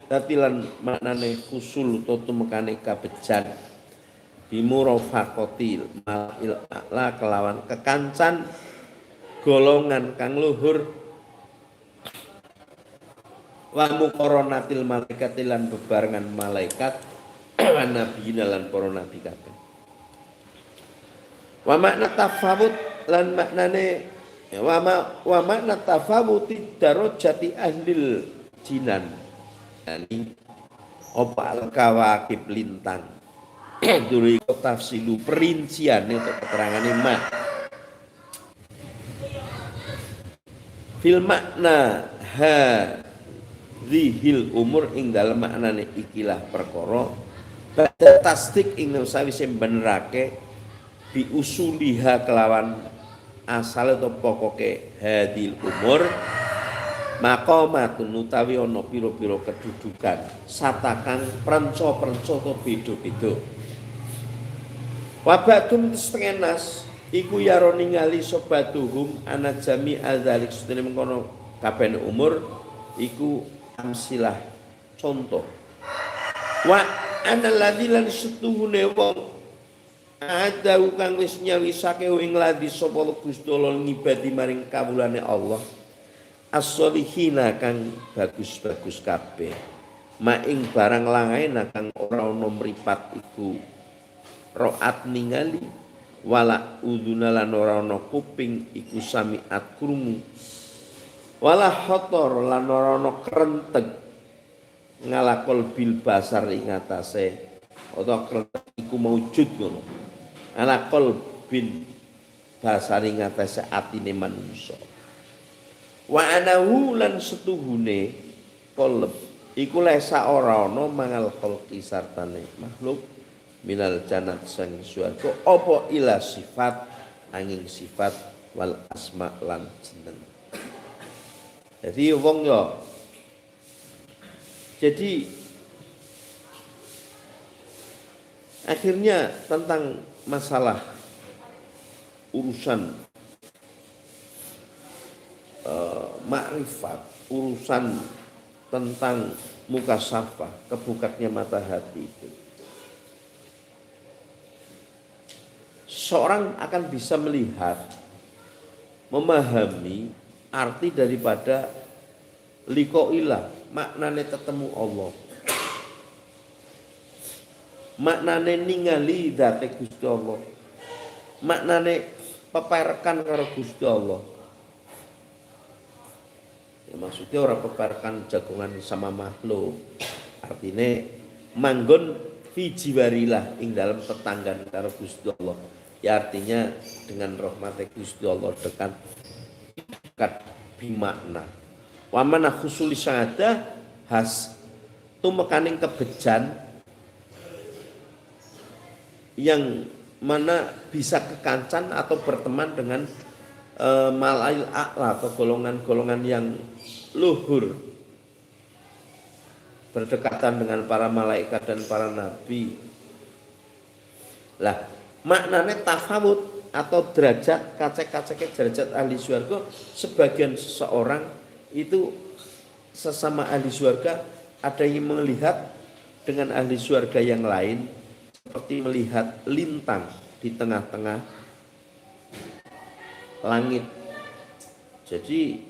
Datilan maknane husul utawa tumekane kabejan bimurafaqatil malil a'la kelawan kekancan golongan kang luhur wa muqaranatil malaikati lan bebarengan malaikat lan nabiyina lan para nabi kabeh. Wa makna tafawut lan maknane wa makna tafawuti darajati ahlil jinan. Yani apa al-kawakib lintang. Dulu iku tafsilu perinciane untuk keterangane mak. Fil makna ha zihil umur ing dalem maknane ikilah perkara badha tasdik ing sawise benerake bi usuliha kelawan asal atau pokoke hadil umur maqamatun utawi ana pira-pira kedudukan satakang prenca-prenca to beda-beda. Wabadum setengah iku yaro ningali sobatuhum ana jami adzalik sedene mengkono kabeh umur iku amsilah contoh. Wa ana ladilan setuhune wong ada kang wis nyawisake ing ladi sapa Gusti Allah ngibadi maring kawulane Allah. As-solihina kang bagus-bagus kabeh. Maing barang langaina kang ora ana mripat iku roat ningali wala uduna lan ora ana kuping iku samiat krungu wala khotor lan ora ana krenteg ngalakol bil basar ing atase utawa krenteg iku maujud ngono alakol bil basar ing atase atine manungsa wa anahu lan setuhune qalb iku lesa ora ana mangal khalqi sartane makhluk minal jannat sang swarga apa ila sifat angin sifat wal asma lan jeneng. Jadi wong yo jadi akhirnya tentang masalah urusan makrifat, urusan tentang mukasafah, kebukatnya mata hati itu. Seorang akan bisa melihat, memahami arti daripada liqa'illah, maknane ketemu Allah. Maknane ningali dzate Gusti Allah. Maknane peperkan karo Gusti Allah. Ya maksudnya orang peperkan jagongan sama makhluk. Artinya manggon fi jiwarilah ing dalam tetanggan karo Gusti Allah. Ya artinya dengan rahmat Gusti Allah dekat bimakna. Wa mana khusuli syahada has tumekaning kebejan yang mana bisa kekancan atau berteman dengan malail a'la atau golongan-golongan yang luhur berdekatan dengan para malaikat dan para nabi. Lah maknanya tafawut atau derajat kacek-kaceknya derajat ahli syurga. Sebagian seseorang itu sesama ahli syurga ada yang melihat dengan ahli syurga yang lain seperti melihat lintang di tengah-tengah langit. Jadi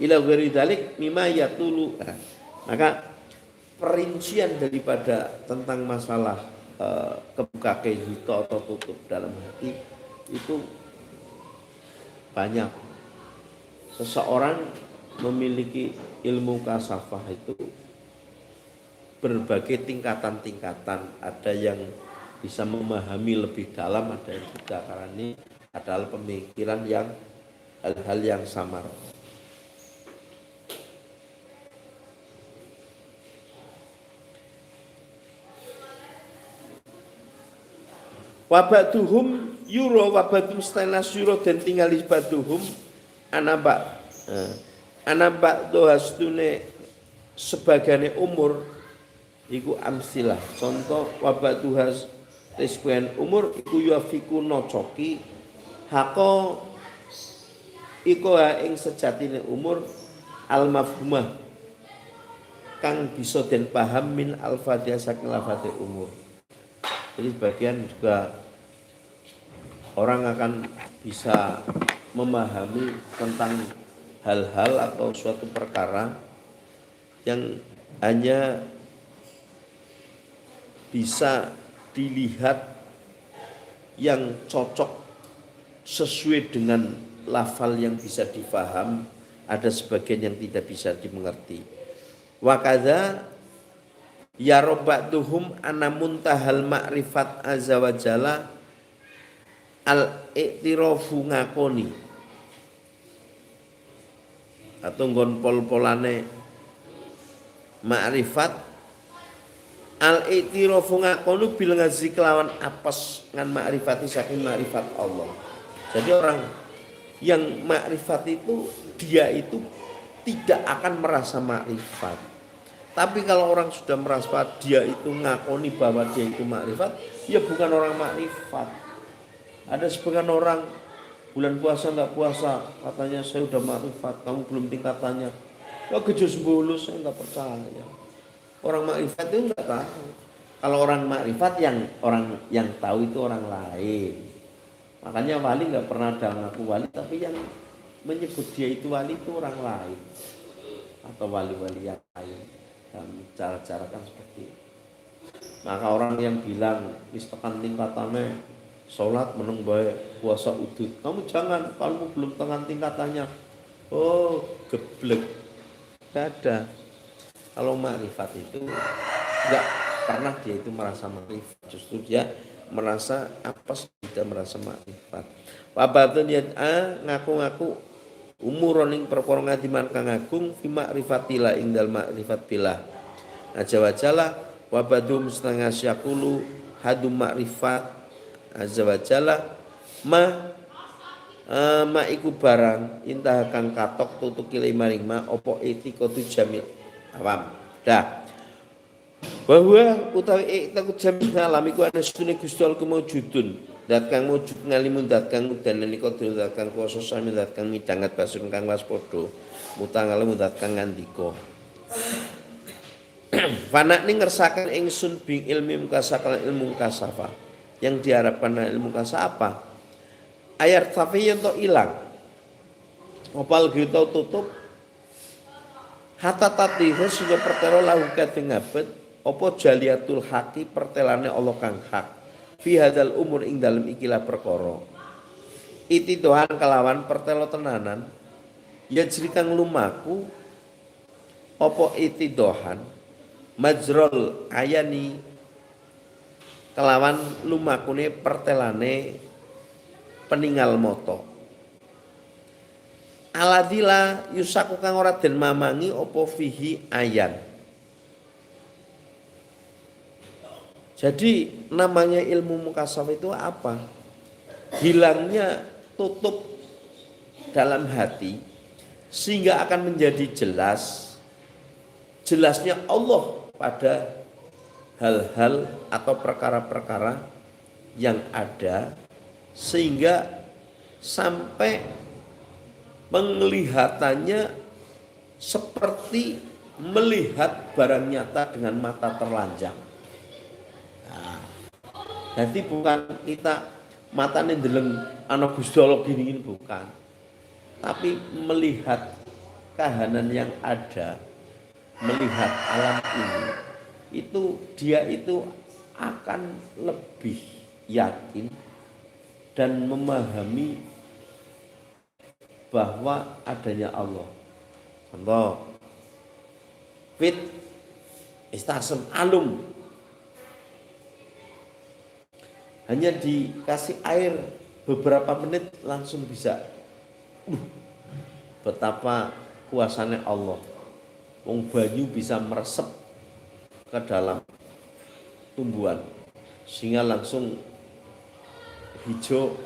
ila ghairi dzalik mimma yatulu. Maka perincian daripada tentang masalah kebuka kehito atau tutup dalam hati itu banyak. Seseorang memiliki ilmu kasafah itu berbagai tingkatan-tingkatan. Ada yang bisa memahami lebih dalam, ada yang tidak, karena ini adalah pemikiran yang hal-hal yang samar. Wabaduhum yuro wabadum stanas yuro dan tinggalis baduhum anabak dohastune sebagane umur iku amsilah. Contoh wabaduhas tisben umur iku yafiku nocoki hako iku ing sejatine umur al mafhumah kang bisa den paham min al-Fatihah saking lafate umur. Jadi sebagian juga orang akan bisa memahami tentang hal-hal atau suatu perkara yang hanya bisa dilihat yang cocok sesuai dengan lafal yang bisa difaham, ada sebagian yang tidak bisa dimengerti. Wa kadza yarabatuhum ana muntahal ma'rifat azza wa jalla al-i'tirafu ngakoni atau nggon pol-polane ma'rifat al-i'tirafu ngakoni bil ngazi kelawan apes ngan ma'rifati saking ma'rifat Allah. Jadi orang yang ma'rifat itu dia itu tidak akan merasa ma'rifat. Tapi kalau orang sudah merasa dia itu ngakoni bahwa dia itu ma'rifat, ya bukan orang ma'rifat. Ada sebagian orang bulan puasa nggak puasa, katanya saya udah ma'rifat, kamu belum tingkatannya. Wah gejus bulus, saya nggak percaya. Orang ma'rifat itu nggak tahu. Kalau orang ma'rifat orang yang tahu itu orang lain. Makanya wali nggak pernah ada ngaku wali, tapi yang menyebut dia itu wali itu orang lain atau wali-wali yang lain. Dan cara-cara kan seperti itu. Maka orang yang bilang istiqan tingkatannya sholat meneng bae puasa udut, kamu jangan, kamu belum tengah tingkatannya. Oh geblek, gak ada. Kalau makrifat itu nggak pernah dia itu merasa makrifat, justru dia merasa apes, tidak merasa makrifat. Wabatun yad'a ngaku-ngaku umuron ing perkara ngadiman kang agung fi ma'rifatillah ing dal ma'rifat billah. Azza wa jalla wa badum setengah syakulu hadum ma'rifat azza wa jalla ma iku barang intah kang katok tutuki maring ma opo itikatu jamil awam. Dah. Bahwa utawi takut jamin alam iku ana setune Gusti Allah kemujudun dat kang wujud ngalimun dat kang udan nika dat kang kuwasa sami dat kang midanget basun kang waspada mutang alam dat kang ngandika fana ning ngersaken ingsun bing ilmi mukasafah ilmu mukasafah yang diharapkan ilmu mukasafah apa ayat safi yen to ilang opal gitu tutup hatta tatihu sudah perkara lahu kadeng abet apa jaliatul haqi pertelane Allah kang hak fi hadzal umur ing dalem ikilah perkara iti dohan kelawan pertelo tenanan ya jrikang lumaku apa iti dohan majrol ayani kelawan lumakune pertelane peninggal moto aladila yusaku kang ora den mamangi apa fihi ayan. Jadi namanya ilmu mukasafah itu apa? Hilangnya tutup dalam hati sehingga akan menjadi jelasnya Allah pada hal-hal atau perkara-perkara yang ada sehingga sampai penglihatannya seperti melihat barang nyata dengan mata terlanjang. Jadi bukan kita matanya ndeleng ana Gusti Allah gini bukan. Tapi melihat kahanan yang ada, melihat alam ini, itu dia itu akan lebih yakin dan memahami bahwa adanya Allah. Contoh, fit istasem alum. Hanya dikasih air beberapa menit langsung bisa. Betapa kuasanya Allah. Wong banyu bisa meresep ke dalam tumbuhan sehingga langsung hijau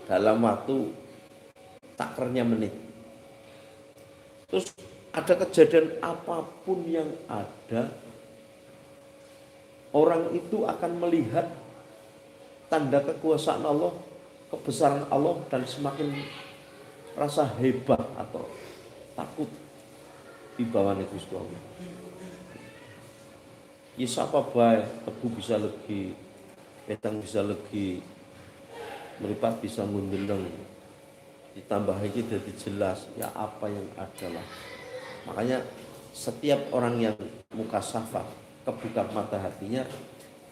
dalam waktu takernya menit. Terus ada kejadian apapun yang ada, orang itu akan melihat tanda kekuasaan Allah, kebesaran Allah dan semakin rasa hebat atau takut di bawah Gusti Allah. Ya sapa bae, tebu bisa legi, wedang bisa legi, meripat bisa ngundeleng. Ditambah lagi jadi jelas ya apa yang adalah. Makanya setiap orang yang mukasafah, kebuka mata hatinya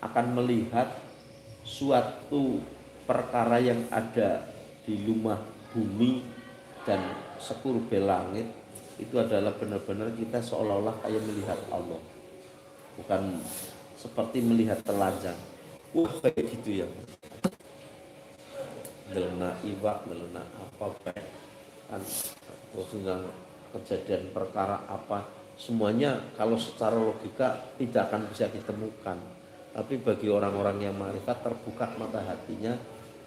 akan melihat suatu perkara yang ada di lumah bumi dan sekurbe langit, itu adalah benar-benar kita seolah-olah kayak melihat Allah, bukan seperti melihat telanjang. Kayak gitu ya, ngelena iwak, ngelena apa baik kan, terus kejadian perkara apa, semuanya kalau secara logika tidak akan bisa ditemukan. Tapi bagi orang-orang yang marifat, terbuka mata hatinya,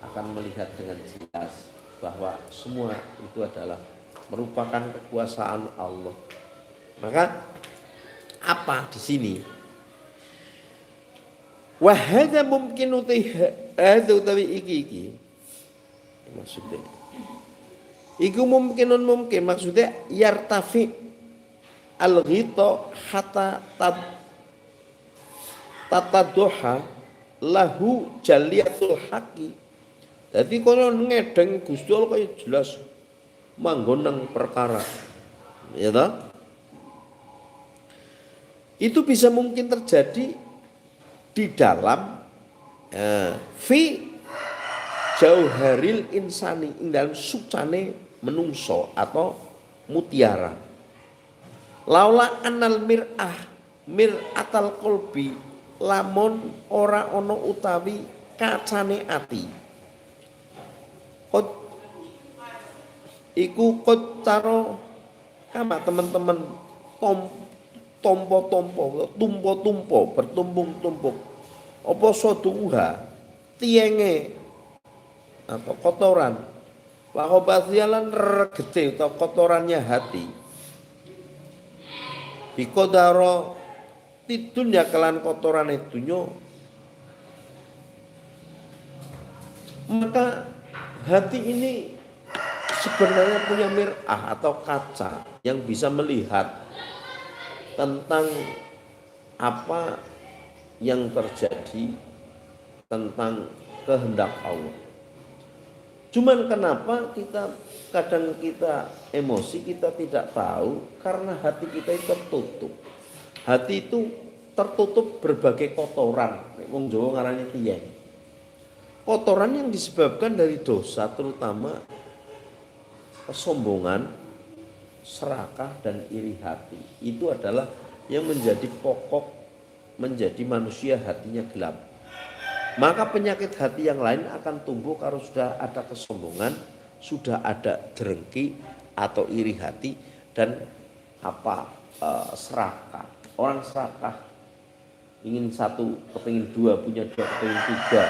akan melihat dengan jelas bahwa semua itu adalah merupakan kekuasaan Allah. Maka apa di sini? Wa hadza mungkin utawi iki maksudnya. Iku mungkinun mungkin, maksudnya yartafi al-ghita hatta tataduha lahu jaliyatul haqi. Jadi kalau ngedeng Gusti Allah kayak jelas manggon nang perkara, ya toh? Itu bisa mungkin terjadi di dalam fi jauharil insani, dalam sucane menungso atau mutiara. Laula anal mir'atal kolbi, lamun ora ono utawi kacane ati. Kot iku kot caro kama teman-teman tumpo bertumpuk-tumpuk. Apa soduha tienge atau kotoran, wakobasialan regete atau kotorannya hati. Bikodaro tidunya kelan kotoran itunya, maka hati ini sebenarnya punya mir'ah atau kaca yang bisa melihat tentang apa yang terjadi, tentang kehendak Allah. Cuman kenapa kadang kita emosi, kita tidak tahu karena hati kita itu tertutup. Hati itu tertutup berbagai kotoran. Wong Jawa ngarani tiyeng. Kotoran yang disebabkan dari dosa, terutama kesombongan, serakah dan iri hati. Itu adalah yang menjadi pokok menjadi manusia hatinya gelap. Maka penyakit hati yang lain akan tumbuh kalau sudah ada kesombongan, sudah ada drengki atau iri hati dan serakah. Orang serakah ingin satu, kepingin dua, punya dua, kepingin tiga.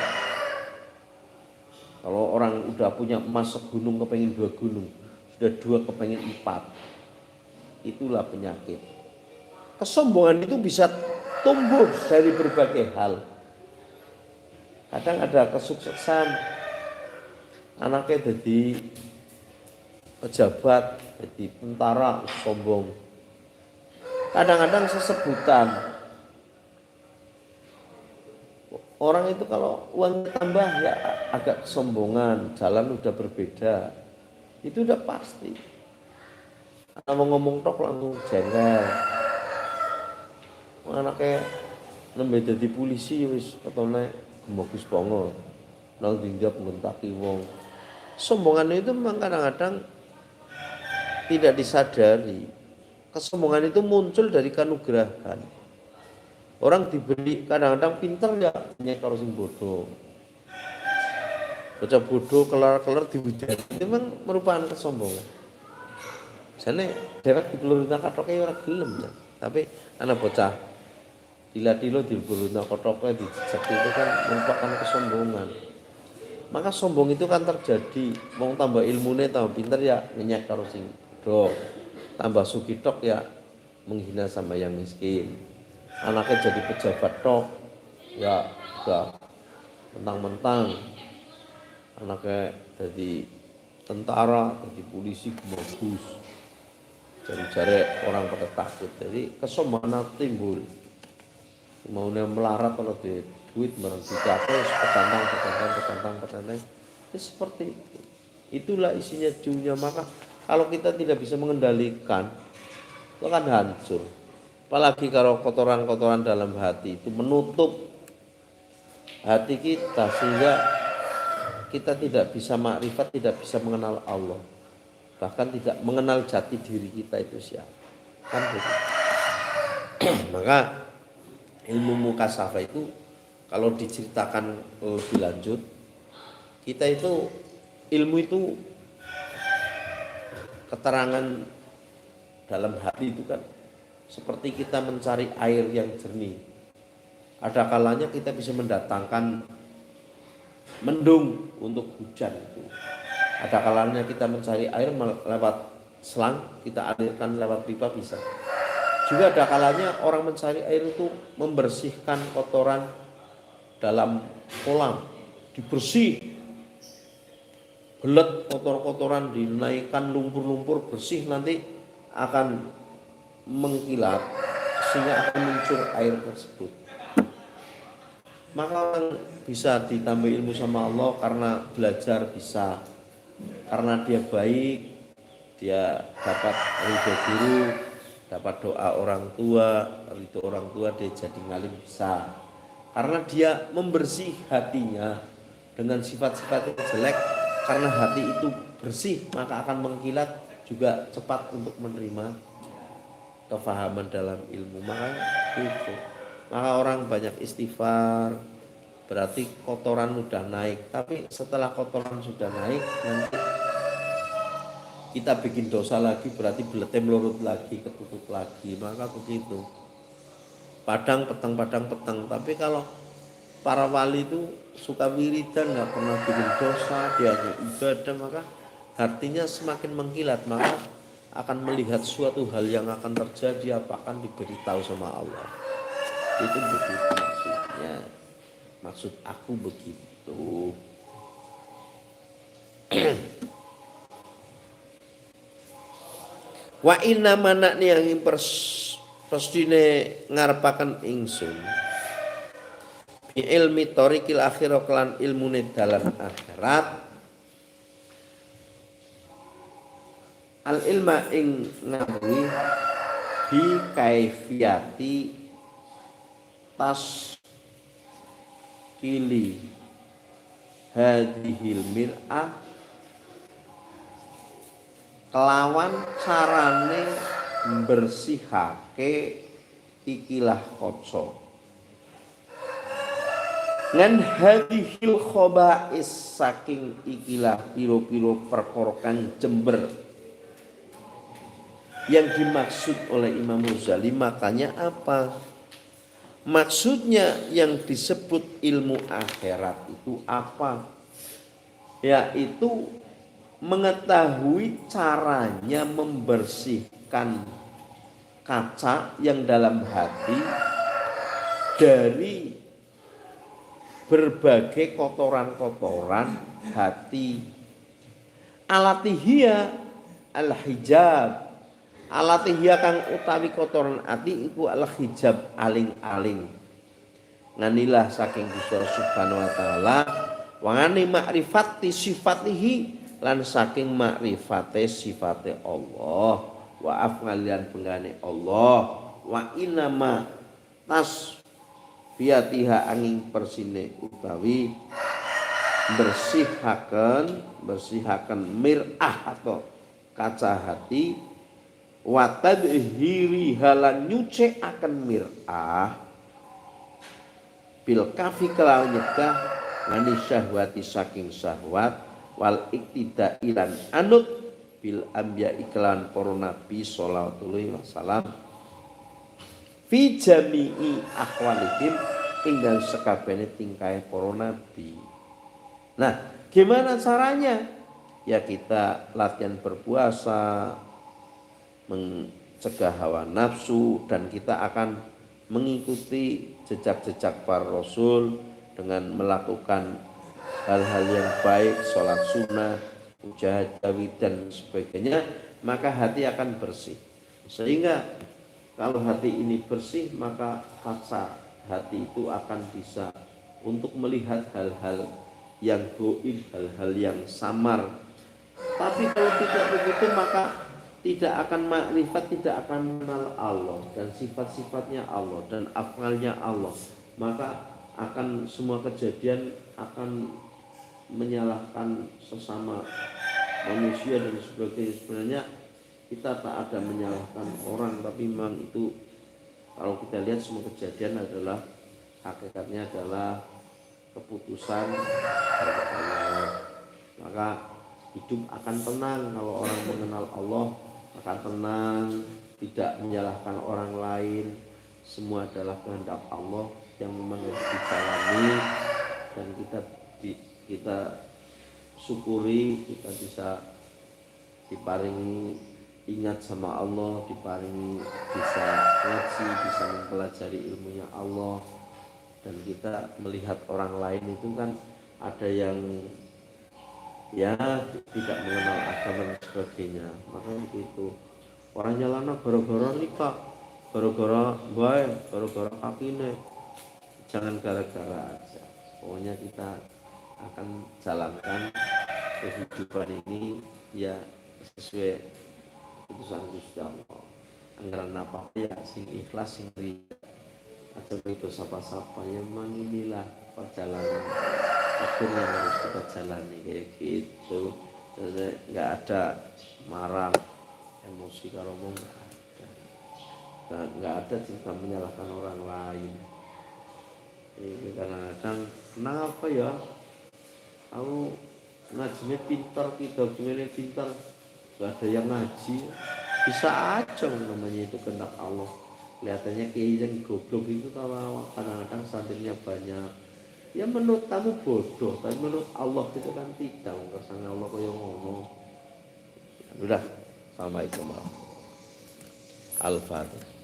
Kalau orang udah punya emas segunung, kepingin dua gunung, sudah dua, kepingin empat. Itulah penyakit. Kesombongan itu bisa tumbuh dari berbagai hal. Kadang ada kesuksesan, anaknya jadi pejabat, jadi tentara, sombong. Kadang-kadang sesebutan. Orang itu kalau uangnya tambah ya agak kesombongan, jalan udah berbeda. Itu udah pasti. Kalau mau ngomong tok langsung jengkel. Anaknya nembe jadi polisi wis ketone bagus banget, nang tindak ngentaki wong. Sombongan itu memang kadang-kadang tidak disadari. Kesombongan itu muncul dari kanugrahan. Orang diberi kadang-kadang pinter ya nyek karo sing bodoh. Bocah bodoh kelar-kelar dihujani itu memang merupakan kesombongan. Jane dewek dipeluruna kathoke ora gelem ya. Tapi ana bocah dila-dilo dipeluruna kathoke dijejak itu kan merupakan kesombongan. Maka sombong itu kan terjadi, mau tambah ilmune tambah pinter ya nyenyek karo sing bodoh. Tambah sugih tok ya menghina sama yang miskin. Anaknya jadi pejabat tok ya udah mentang-mentang anaknya jadi tentara, jadi polisi bagus, jadi orang pada takut. Jadi kesombongan timbul maunya melarat kalau di duit barang dicapek petantang. Ya seperti itu. Itulah isinya dunia. Maka kalau kita tidak bisa mengendalikan, itu akan hancur. Apalagi kalau kotoran-kotoran dalam hati itu menutup hati kita sehingga kita tidak bisa makrifat, tidak bisa mengenal Allah, bahkan tidak mengenal jati diri kita itu siapa. Kan begitu. Maka ilmu mukasafah itu kalau diceritakan lebih lanjut, kita itu ilmu itu keterangan dalam hati itu kan seperti kita mencari air yang jernih. Ada kalanya kita bisa mendatangkan mendung untuk hujan itu. Ada kalanya kita mencari air lewat selang, kita alirkan lewat pipa bisa. Juga ada kalanya orang mencari air itu membersihkan kotoran dalam kolam, dibersih, belet kotor-kotoran, dinaikkan lumpur-lumpur bersih, nanti akan mengkilat sehingga akan muncul air tersebut. Maka orang bisa ditambah ilmu sama Allah karena belajar bisa, karena dia baik, dia dapat ridho guru, dapat doa orang tua, ridho orang tua, dia jadi ngalim bisa. Karena dia membersih hatinya dengan sifat-sifat yang jelek, karena hati itu bersih maka akan mengkilat, juga cepat untuk menerima kefahaman dalam ilmu. Maka itu, maka orang banyak istighfar, berarti kotoran sudah naik. Tapi setelah kotoran sudah naik, nanti kita bikin dosa lagi, berarti beletnya melurut lagi, ketutup lagi. Maka begitu, padang petang. Tapi kalau para wali itu suka wiridan, nggak pernah bikin dosa, dia hanya ibadah, maka hatinya semakin mengkilat. Maka akan melihat suatu hal yang akan terjadi, apa akan diberitahu sama Allah. Itu begitu maksudnya. Maksud aku begitu. Wa inna manakni yang pestine ngarepaken ingsun bi ilmi tariqil akhirah kelan ilmune dalan akhirat, al ilma ing ngawi bi kaifiyati tas kili hadhil mir'ah, kelawan carane bersihake ikilah kaca, ngan hadhil khobais saking ikilah piro-piro perkara kang jember. Yang dimaksud oleh Imam Ghazali, makanya apa? Maksudnya yang disebut ilmu akhirat itu apa? Yaitu mengetahui caranya membersihkan kaca yang dalam hati dari berbagai kotoran-kotoran hati. Alatihia al-hijab, alatihia kang utawi kotoran ati iku al-hijab aling-aling. Nganilah saking Gusti Subhanahu wa taala, wangane makrifati sifatihi, lan saking makrifate sifate Allah, wa afngalian penggane Allah, wa inama tas biatiha angin persine utawi bersihaken mir'ah atau kaca hati, wa tadhiri halan nyuce akan mir'ah bil kafi kelawan nyegah ngani syahwati saking syahwat, wal iktida ilan anut bil anbiya iklan para nabi sallallahu alaihi wasallam fi jami'i ahwalihim tinggal sekabehane tingkahe para nabi. Nah, gimana caranya? Ya kita latihan berpuasa, mencegah hawa nafsu, dan kita akan mengikuti jejak-jejak para rasul dengan melakukan hal-hal yang baik, sholat sunnah, mujahadah dan sebagainya, maka hati akan bersih. Sehingga kalau hati ini bersih, maka kaca hati itu akan bisa untuk melihat hal-hal yang goib, hal-hal yang samar. Tapi kalau tidak begitu maka tidak akan makrifat, tidak akan mengenal Allah dan sifat-sifatnya Allah dan afalnya Allah. Maka akan semua kejadian akan menyalahkan sesama manusia dan sebagainya. Sebenarnya kita tak ada menyalahkan orang, tapi memang itu kalau kita lihat semua kejadian adalah hakikatnya adalah keputusan dari Allah. Maka hidup akan tenang kalau orang mengenal Allah, akan tenang, tidak menyalahkan orang lain. Semua adalah kehendak Allah yang memang harus dijalani, dan kita syukuri, kita bisa diparingi ingat sama Allah, diparingi bisa ngaji, bisa mempelajari ilmunya Allah. Dan kita melihat orang lain itu kan ada yang ya tidak mengenal agama dan sebagainya. Maka begitu orang nyalana gara-gara nikah, gara-gara bae, gara-gara kakine, jangan gara-gara aja. Pokoknya kita akan jalankan kehidupan ini ya sesuai keputusan Gusti Allah. Anggaran apa ya sing ikhlas, sing ria, atau itu sapa-sapa yang memang inilah perjalanan akhir yang harus kita jalani kayak gitu. Jadi nggak ada marah, emosi kalau ngomong nggak ada juga menyalahkan orang lain. Ini kadang-kadang kenapa ya aku ngajinya pintar, kita gimana pintar, nggak ada yang ngaji, bisa aja namanya itu kehendak Allah. Kelihatannya kayak yang goblok itu kalau kadang-kadang santrinya banyak. Ya menurut kamu bodoh, tapi menurut Allah itu kan tidak. Kersane Allah kaya ngomong. Udah, assalamualaikum warahmatullahi wabarakatuh. Al-Fatihah.